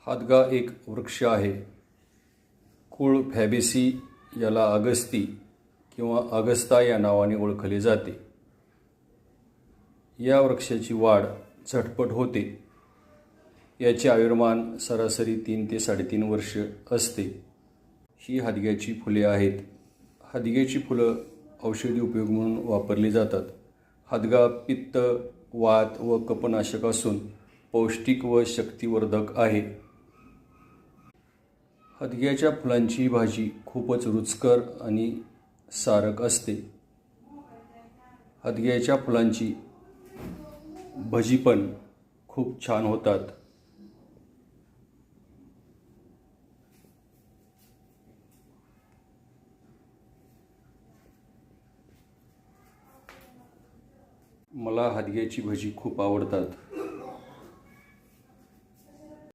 हादगा एक वृक्ष आहे. कुळ फॅबेसी, याला अगस्ती किंवा अगस्ता या नावाने ओळखले जाते. या वृक्षाची वाढ झटपट होते. याचे आयुर्मान सरासरी 3 ते 3.5 वर्ष असते. ही हादग्याची फुले आहेत. हादग्याची फुलं औषधी उपयोग म्हणून वापरली जातात. हादगा पित्त, वात व कफनाशक असून पौष्टिक व शक्तिवर्धक आहे. हादग्याच्या फुलांची भाजी खूपच रुचकर आणि सारक असते. हादग्याच्या फुलांची भजी पण खूप छान होतात. मला हादग्याची भजी खूप आवडतात.